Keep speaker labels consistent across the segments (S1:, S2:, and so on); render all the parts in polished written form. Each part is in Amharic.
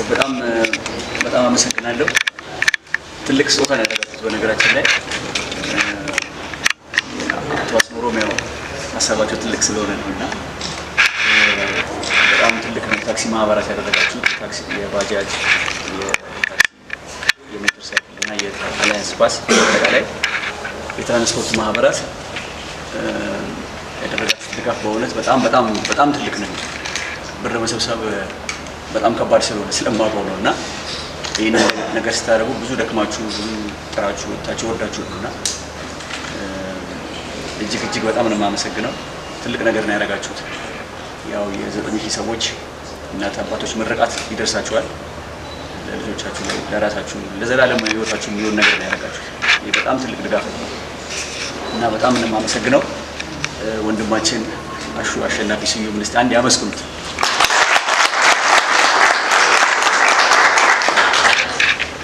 S1: በጣም በጣም አመሰግናለሁ። ትልቅ ስጦታ ነው ያደረጋችሁት። በነገራችን ላይ አቶ አስመሮም ያው ሀሳባቸው ትልቅ ስለሆነ ነውና በጣም ትልቅ ነው። ታክሲ ማህበራት ያደረጋችሁት ታክሲ፣ የባጃጅ፣ የታክሲ፣ የሞተር ሳይክል እና የአላያንስ ባስ አጠቃላይ የትራንስፖርት ማህበራት ያደረጋችሁት ድጋፍ በእውነት በጣም ትልቅ ነው። ብር መሰብሰብ በጣም ከባድ ስለሆነ ስለማውቀው ነው እና ይህን ነገር ስታደርጉ ብዙ ደክማችሁ ብዙ ጥራችሁ ወጣችሁ ወርዳችሁ ነውና እጅግ በጣም ነው የማመሰግነው። ትልቅ ነገር ነው ያደረጋችሁት። ያው የ9000 ሰዎች እናት አባቶች ምርቃት ይደርሳችኋል። ለልጆቻችሁ ለራሳችሁ ለዘላለም ህይወታችሁ የሚሆን ነገር ነው ያደረጋችሁት። ይሄ በጣም ትልቅ ድጋፍ ነው እና በጣም ነው የማመሰግነው። ወንድማችን አሸናፊ ስዩም እስቲ አንድ ያመስግኑት።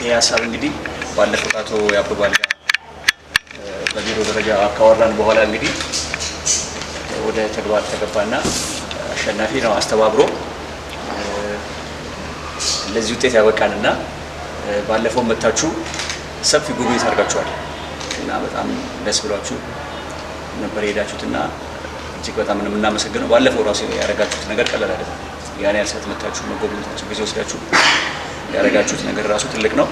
S1: ይሄ ሀሳብ እንግዲህ ባለፈው አቶ ያብባል ጋር በቢሮ ደረጃ ካወራን በኋላ እንግዲህ ወደ ተግባር ተገባና አሸናፊ ነው አስተባብሮ ለዚህ ውጤት ያበቃንና ባለፈው መታችሁ ሰፊ ጉብኝት አድርጋችኋል እና በጣም ደስ ብሏችሁ ነበር ሄዳችሁትና እጅግ በጣም ነው የምናመሰግነው። ባለፈው ራሱ ያደረጋችሁት ነገር ቀላል አይደለም። ያን ያልሰት መታችሁ መጎብኘታችሁ ጊዜ ወስዳችሁ ያደረጋችሁት ነገር ራሱ ትልቅ ነው።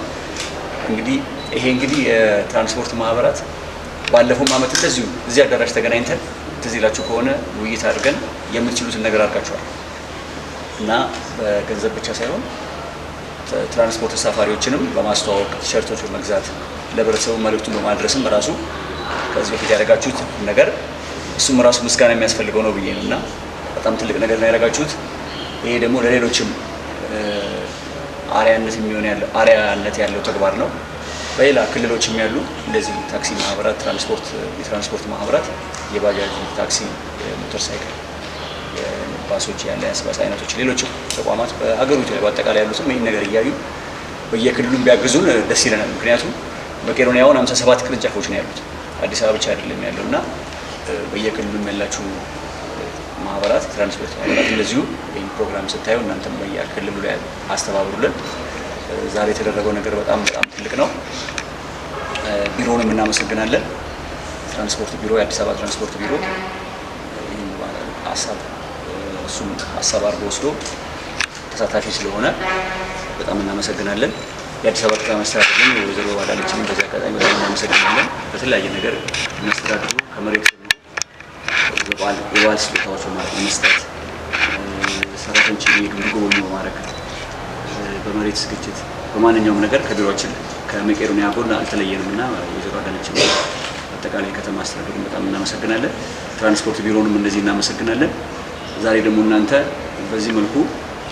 S1: እንግዲህ ይሄ እንግዲህ የትራንስፖርት ማህበራት ባለፈው ዓመት እንደዚሁ እዚህ አዳራሽ ተገናኝተን ትዝ ይላችሁ ከሆነ ውይይት አድርገን የምትችሉትን ነገር አድርጋችኋል እና በገንዘብ ብቻ ሳይሆን ትራንስፖርት ተሳፋሪዎችንም በማስተዋወቅ ቲሸርቶች በመግዛት ለህብረተሰቡ መልእክቱን በማድረስም ራሱ ከዚህ በፊት ያደረጋችሁት ነገር እሱም ራሱ ምስጋና የሚያስፈልገው ነው ብዬ ነው እና በጣም ትልቅ ነገር ነው ያደረጋችሁት። ይሄ ደግሞ ለሌሎችም አርአያነት ያለው ተግባር ነው። በሌላ ክልሎችም ያሉ እንደዚህ ታክሲ ማህበራት፣ የትራንስፖርት ማህበራት፣ የባጃጅ፣ ታክሲ፣ የሞተር ሳይክል፣ የባሶች፣ የአላያንስ ባስ አይነቶች፣ ሌሎችም ተቋማት በሀገሪቱ ላይ በአጠቃላይ ያሉትም ይህን ነገር እያዩ በየክልሉም ቢያግዙን ደስ ይለናል። ምክንያቱም መቄዶንያ አሁን 57 ቅርንጫፎች ነው ያሉት፣ አዲስ አበባ ብቻ አይደለም ያለው እና በየክልሉም ያላችሁ ማህበራት፣ ትራንስፖርት ማህበራት እንደዚሁ ይህን ፕሮግራም ስታዩ እናንተም በየክልሉ ላይ አስተባብሩልን። ዛሬ የተደረገው ነገር በጣም ትልቅ ነው። ቢሮውንም እናመሰግናለን። ትራንስፖርት ቢሮ፣ የአዲስ አበባ ትራንስፖርት ቢሮ ይህን ሀሳብ አድርጎ ወስዶ ተሳታፊ ስለሆነ በጣም እናመሰግናለን። የአዲስ አበባ ከተማ መስተዳድርን ወይዘሮ አዳነችንም በዚህ አጋጣሚ በጣም እናመሰግናለን። በተለያየ ነገር የሚያስተዳድሩ ከመሬት የባህል ስጦታዎች መስጠት፣ ሰራተኞች እንዲጎበኙ ማድረግ፣ በመሬት ዝግጅት በማንኛውም ነገር ከቢሮችን ከመቄዶንያ ጎን አልተለየንም እና ወይዘሮ አዳነችን አጠቃላይ ከተማ አስተዳደሩን በጣም እናመሰግናለን። ትራንስፖርት ቢሮውንም እንደዚህ እናመሰግናለን። ዛሬ ደግሞ እናንተ በዚህ መልኩ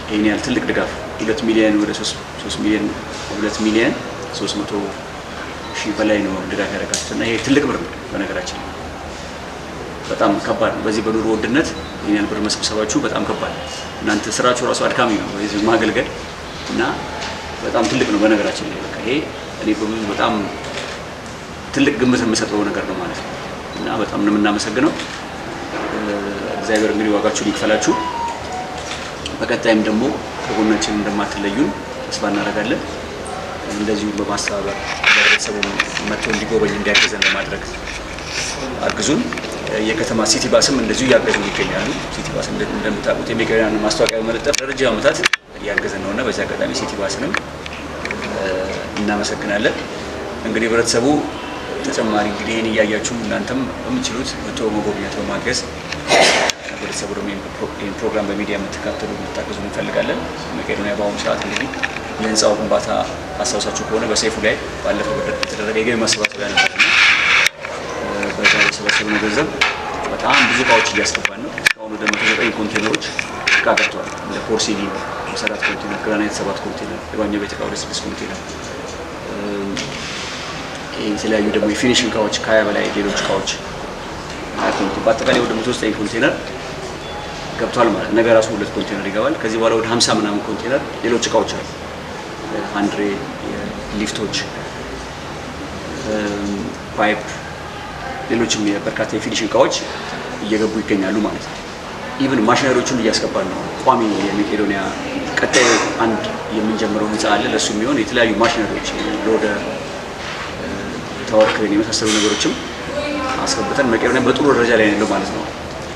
S1: ይሄን ያህል ትልቅ ድጋፍ 2 ሚሊዮን ወደ 3 ሚሊዮን 2 ሚሊዮን 300 ሺህ በላይ ነው ድጋፍ ያደረጋችሁት እና ይሄ ትልቅ ብር ነው። በነገራችን በጣም ከባድ ነው። በዚህ በኑሮ ውድነት ይሄን ያህል ብር መሰብሰባችሁ በጣም ከባድ ነው። እናንተ ስራችሁ ራሱ አድካሚ ነው በዚህ ማገልገል እና በጣም ትልቅ ነው። በነገራችን ላይ በቃ ይሄ እኔ በጣም ትልቅ ግምት የምሰጠው ነገር ነው ማለት ነው እና በጣም ነው የምናመሰግነው። እግዚአብሔር እንግዲህ ዋጋችሁን ይክፈላችሁ። በቀጣይም ደግሞ ከጎናችን እንደማትለዩን ተስፋ እናደርጋለን። እንደዚሁ በማስተባበር ለህብረተሰቡ መጥቶ እንዲጎበኝ እንዲያገዘን ለማድረግ አግዙን። የከተማ ሲቲ ባስም እንደዚሁ እያገዙን ይገኛሉ። ሲቲ ባስ እንደምታውቁት የመቄዶንያን ማስታወቂያ በመለጠፍ ለረጅም ዓመታት እያገዘን ነውና በዚህ አጋጣሚ ሲቲ ባስንም እናመሰግናለን። እንግዲህ ህብረተሰቡ ተጨማሪ እንግዲህ ይህን እያያችሁ እናንተም በምትችሉት መጥቶ መጎብኘት በማገዝ ህብረተሰቡ ደግሞ ይህን ፕሮግራም በሚዲያ የምትካተሉ እንድታግዙ እንፈልጋለን። መቄዶንያ በአሁኑ ሰዓት እንግዲህ የህንፃው ግንባታ አስታውሳችሁ ከሆነ በሰይፉ ላይ ባለፈው የተደረገ የገቢ ማሰባሰቢያ ነበር። በዛ የሰበሰብነው ገንዘብ በጣም ብዙ እቃዎች እያስገባን ነው። እስካሁን ወደ 109 ኮንቴነሮች እቃ ገብተዋል። እንደ ፖርሲሊ 7 ኮንቴነር፣ ግራናይት 7 ኮንቴነር፣ የባኞ ቤት እቃ 6 ኮንቴነር፣ የተለያዩ ደግሞ የፊኒሽንግ እቃዎች ከ20 በላይ ሌሎች እቃዎች በአጠቃላይ ወደ 109 ኮንቴነር ገብቷል ማለት ነገ ራሱ 2 ኮንቴነር ይገባል። ከዚህ በኋላ ወደ 50 ምናምን ኮንቴነር ሌሎች እቃዎች አሉ። ሃንድሬ፣ ሊፍቶች፣ ፓይፕ፣ ሌሎችም በርካታ የፊኒሽንግ እቃዎች እየገቡ ይገኛሉ ማለት ነው። ኢቭን ማሽነሪዎቹን እያስገባን ነው። ቋሚ የመቄዶንያ ቀጣይ አንድ የምንጀምረው ህንፃ አለ። ለሱ የሚሆን የተለያዩ ማሽነሪዎች ሎደር፣ ታወር ክሬን የመሳሰሉ ነገሮችም አስገብተን መቄዶንያ በጥሩ ደረጃ ላይ ያለው ማለት ነው።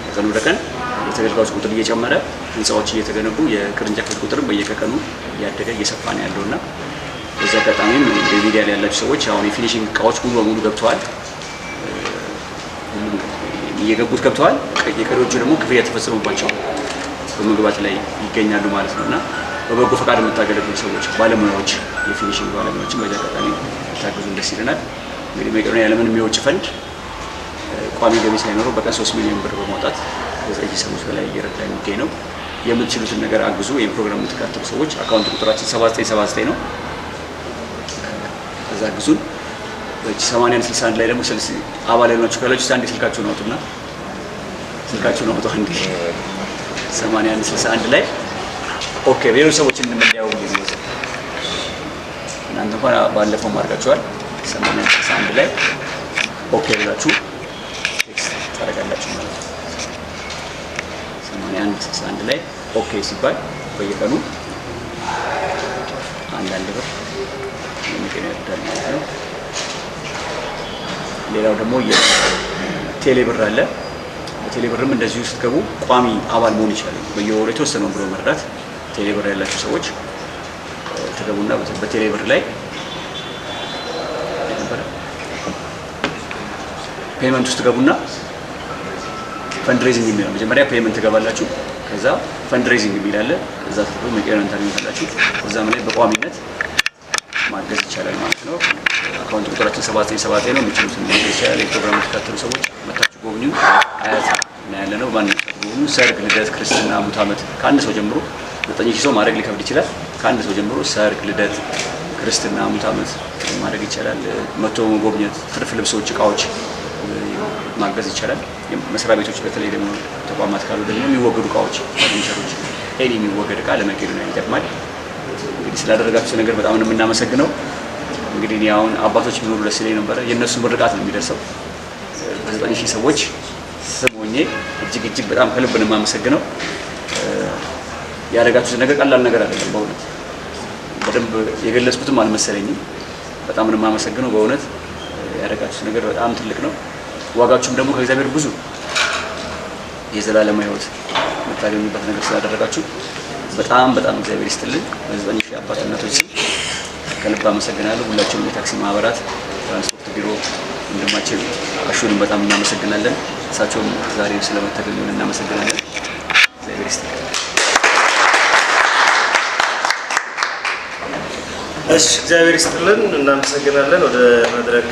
S1: ከቀን ወደ ቀን የተገልጋዮች ቁጥር እየጨመረ ህንፃዎች እየተገነቡ የቅርንጫፎች ቁጥር በየቀኑ እያደገ እየሰፋ ነው ያለውና በዚህ አጋጣሚም በሚዲያ ላይ ያላችሁ ሰዎች አሁን የፊኒሺንግ እቃዎች ሙሉ በሙሉ ገብተዋል። እየገቡት ገብተዋል። የቀሪዎቹ ደግሞ ክፍያ ተፈጽሞባቸው በመግባት ላይ ይገኛሉ ማለት ነውና በበጎ ፈቃድ የምታገለግሉ ሰዎች፣ ባለሙያዎች፣ የፊኒሺንግ ባለሙያዎችን በዚህ አጋጣሚ ታግዙን ደስ ይለናል። እንግዲህ መቄዶንያ ያለምንም የውጭ ፈንድ ቋሚ ገቢ ሳይኖረው በቀን 3 ሚሊዮን ብር በማውጣት ከ9 ሰዎች በላይ እየረዳ የሚገኝ ነው። የምትችሉትን ነገር አግዙ። ይህን ፕሮግራም የምትከታተሉ ሰዎች አካውንት ቁጥራችን 7979 ነው። ከዛ አግዙን። በ8161 ላይ ደግሞ አባል ያልናችሁ ካላችሁ አንዴ ስልካችሁን አውጡና አውጡ። አንዴ 8161 ላይ ኦኬ። ሌሎች ሰዎችን እንደምንያውቁ ነው። እናንተ እንኳን ባለፈው ማርጋችኋል። 8161 ላይ ኦኬ ብላችሁ ቴክስት ታደርጋላችሁ ማለት ነው። 8161 ላይ ኦኬ ሲባል በየቀኑ አንዳንድ ብር የሚገኝ ያዳል ማለት ነው። ሌላው ደግሞ የቴሌ ብር አለ። በቴሌ ብርም እንደዚሁ ስትገቡ ቋሚ አባል መሆን ይችላል። በየወሩ የተወሰነውን ብሎ መርዳት። ቴሌ ብር ያላችሁ ሰዎች ተገቡና በቴሌ ብር ላይ ፔመንት ውስጥ ገቡና ፈንድሬዚንግ የሚል ነው። መጀመሪያ ፔመንት ትገባላችሁ። ከዛ ፈንድሬዚንግ የሚል አለ። እዛ ተጥቶ መቄዶንያን ታገኙታላችሁ። እዛም ላይ በቋሚነት ማገዝ ይቻላል ማለት ነው። አካውንት ቁጥራችን 7979 ነው። የምትችሉትን ማገዝ ይቻላል። የፕሮግራም ተከታተሉ ሰዎች መታችሁ ጎብኙ። አያት እና ያለ ነው። ማንኛውም ጎብኙ። ሰርግ፣ ልደት፣ ክርስትና፣ ሙት ዓመት ከአንድ ሰው ጀምሮ 9000 ሰው ማድረግ ሊከብድ ይችላል። ከአንድ ሰው ጀምሮ ሰርግ፣ ልደት፣ ክርስትና፣ ሙት ዓመት ማድረግ ይቻላል። መቶ መጎብኘት፣ ትርፍ ልብሶች፣ እቃዎች ማገዝ ይቻላል። መስሪያ ቤቶች በተለይ ደግሞ ተቋማት ካሉ ደግሞ የሚወገዱ እቃዎች፣ ፈርኒቸሮች፣ ኤኒ የሚወገድ እቃ ለመቄዶንያ ይጠቅማል። እንግዲህ ስላደረጋችሁ ነገር በጣም ነው የምናመሰግነው። እንግዲህ እኔ አሁን አባቶች ቢኖሩ ደስ ይለኝ ነበረ። የእነሱ ምርቃት ነው የሚደርሰው። በ9000 ሰዎች ስም ሆኜ እጅግ በጣም ከልብ ነው የማመሰግነው። ያደረጋችሁት ነገር ቀላል ነገር አይደለም። በእውነት በደንብ የገለጽኩትም አልመሰለኝም። በጣም ነው የማመሰግነው። በእውነት ያደረጋችሁት ነገር በጣም ትልቅ ነው። ዋጋችሁም ደግሞ ከእግዚአብሔር ብዙ የዘላለም ሕይወት የምታገኙበት ነገር ስላደረጋችሁ በጣም እግዚአብሔር ይስጥልን። በ9000 አባት እናቶች ስም ከልብ አመሰግናለሁ። ሁላችሁም የታክሲ ማህበራት፣ ትራንስፖርት ቢሮ ወንድማችን አሹንም በጣም እናመሰግናለን። እሳቸውም ዛሬ ስለመተገኙን እናመሰግናለን። እግዚአብሔር ይስጥልን።
S2: እሺ፣ እግዚአብሔር ይስጥልን። እናመሰግናለን። ወደ መድረክ